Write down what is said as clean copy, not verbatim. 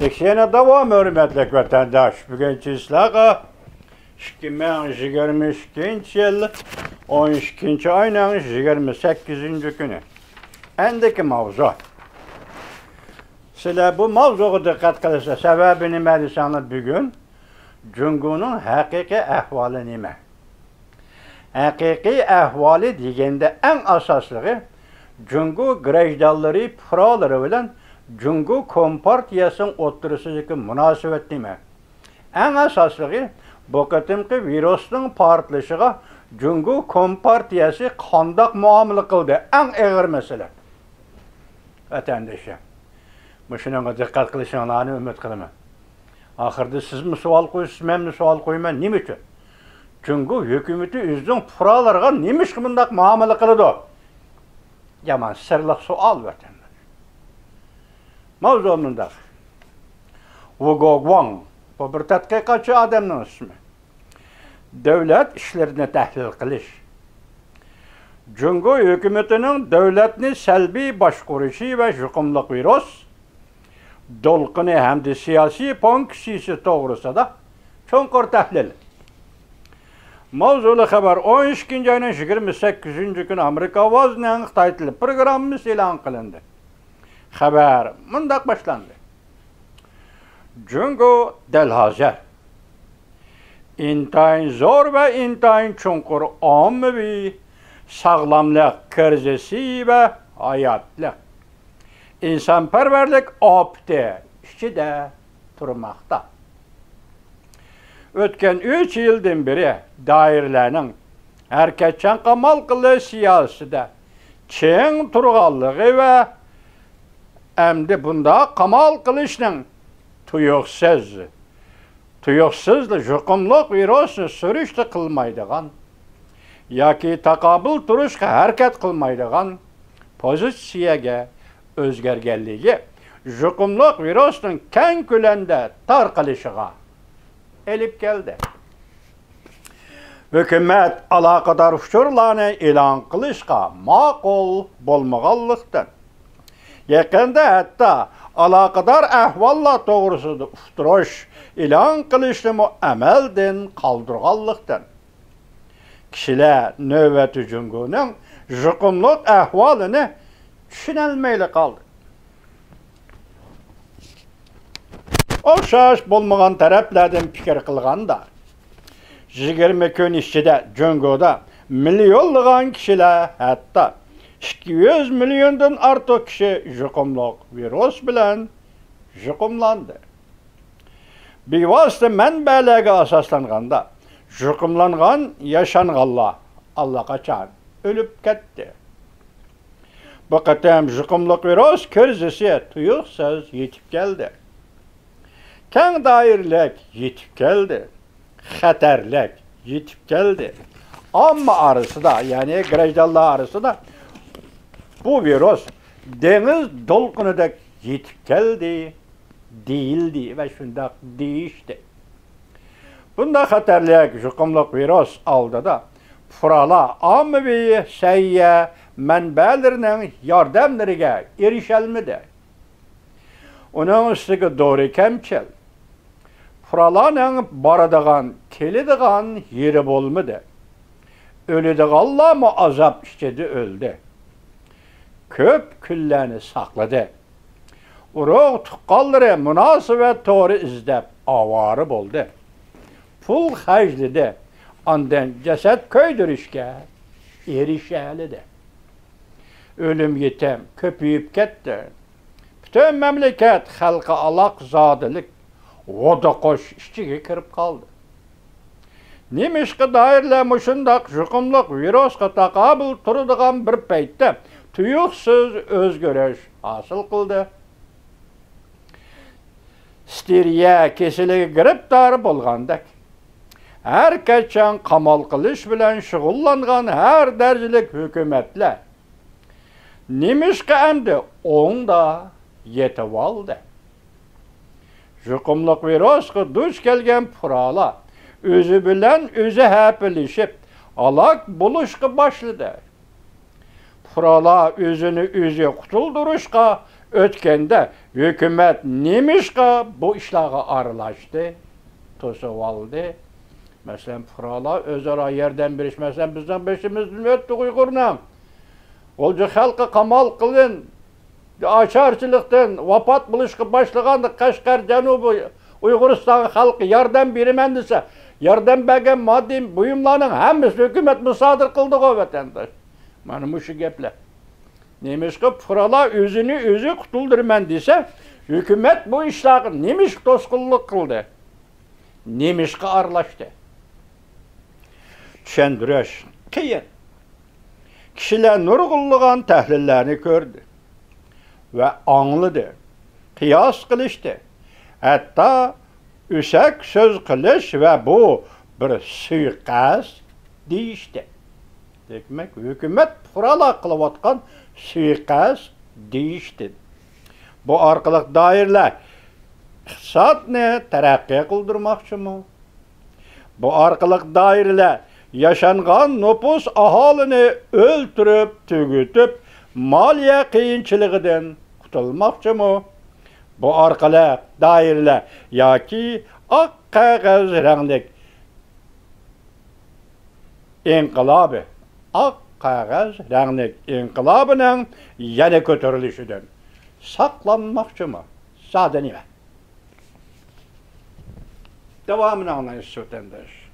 Dikşene devam hürmetlik vatandaş. Bugün sizlerle 2022 yıl 12. ayının 28. günü. Endeki mavzu. Sizler bu mavzuğa dikkat kılırsa sebebini medisanlı bugün Cungu'nun hakiki ahvali nime? Hakiki ahvali degende en asaslığı Cungu grejdarları pıraları bilen Cungu Kompartiyasının oturusundaki münasebet nime? En asaslığı bu kıtımki virüsün partlaşığa Cungu Kompartiyası kandak muamele kıldı. En ağır mesele. Vatandaşa. Şuna dikkat kılışınlarını ümit kılma. Ahırda siz mi sual koyuyorsunuz, ben mi sual koyayım, ne için? Çünkü hükümeti üzdün pıralarına neymiş ki bundak muamele kılıdı? Yaman sırlık sual vatandaş. Mavzumunda Hugo Wang, bu bir tədqiqatçı adamın ismi. Devlet işlerini tahlil kılış. Cungu hükümetinin devletini selbi başkuruşu ve hükümlük virüs, dolqını hem de siyasi fonksiyası doğrusu da çonkur tahlil. Mavzulu haber 12. ayının 28. gün Amerika vazının Xitay programımız ilan kılındı. Haber mundak başlandı. Cungu delhazer. İntayın zor ve intayın çonkur ommavi sağlamlık krizisi ve hayatlık. İnsanperverlik opti içinde durmakta. Ötken 3 yıldan beri dairelerin herkesten kamal kılı siyaside çiğin turgallığı ve emdi bunda kamal kılışının tuyuksuzlu jukumluk virüsü sürüştü kılmaydıgan yaki takabıl turuşka hareket kılmaydıgan pozisiyege özgergelliği jukumluk virüsünün kən külende tarqalışığa elip geldi. Hükümet alakadar uçurlarını ilan kılışqa maqul bolmağallıqdan. Yakında hatta alakadar ahvalla doğrusudu ufturuş ilan kılışını emelden kaldırğallıqdan. Kişiler növbeti Cungu'nun jukumluk ahvalını düşünelmeyle kaldı. Oxşaş bolmagan taraflardan fikir kılganda 20 gün içinde Cungu'da milyonlagan kişiler hatta 200 milyondan artık kişi jukumluk virüs bilen jukumlandı. Bir vasıta mənbələrə asaslanganda jukumlanğan yaşanğanlar allaqaçan ölüp ketdi. Bu qatam jukumluk virüs krizisi tuyuqsuz yetip geldi. Kən dairlik yetip geldi. Xəterlik yetip geldi. Amma arası da yani grejdarlar arası da bu virüs deniz dolqunida yetip geldi, değildi ve şundak değişti. Bunda xəterlik jukumluk virüs aldı da fırala ammavi səyyə mənbələrinin yardımlarına erişilmedi. Onun üstüge doğru kəmçil. Fıralanın baradığan, kelidiğan yeri bolmadı. Ölüdüğalla mı azap işledi öldü. Köp küllerini sakladı. Uruq tuqqalları münasibet doğru izlep avarı boldu. Pul xərclidi. Ondan ceset köydürüşke erişəlidir. Ölüm yetem köpüyüp ketdi. Bütün memleket halka alaq zadılık oda qoş işçiге kirip kaldı. Nemişki dairle muşundak jukumluk virüska takabıl turuduğan bir peytte tuyuksuz özgürüş hasıl kıldı. Steriye kesiliği griptarı bolgandak. Herkeçen kamal kılış bilen şugullangan her dercilik hükümetler. Nemişki emdi on da yetip aldı. Jukumluk virüska duş gelgen pırala özü bilen özü hepilişip alak buluşka başladı. Pırala özünü özü kutulduruşka Ötkende hükümet nemişqa bu işlağa arılaştı, tosup aldı. Mesela fıralar özara yerden birişmesen bizden beşimiz öttük Uygur'na. Olca halkı kamal kılın, açarçılıktan, vapat buluşku başlığandı Kaşgar Canubu Uyguristan'ı halkı yardım birimendise, yardım begen maddi buyumlarının hemisi hükümet müsaade kıldı o vatandaş. Bana bu şu geple. Neymiş ki fıralar özü kutuldurmen dese, hükümet bu işlağı neymiş toskulluk kıldı. Neymiş ki arlaştı. Düşendiriş, kıyın. Kişiler nurgulluğun təhlillerini gördü ve anladı, kıyas kılıştı. Hatta üsek söz kılış ve bu bir suikast deyişti. Demek hükümet fırala kılıvatkan suikast deyişti. Bu arkalık dairler iqtisatni terakki kıldırmakçı mı? Bu arkalık dairler yaşanğan nüfus ahalini öldürüp, tügütüp, maliye kıyınçılığından kutulmakçı mı? Bu arkalık dairler yaki ak kağız renglik inkılabı, ak kağız renglik inkılabının yana kötürülüşüdün saklanmakçı mı? Sade nime? Devamını anlayış vatandaş.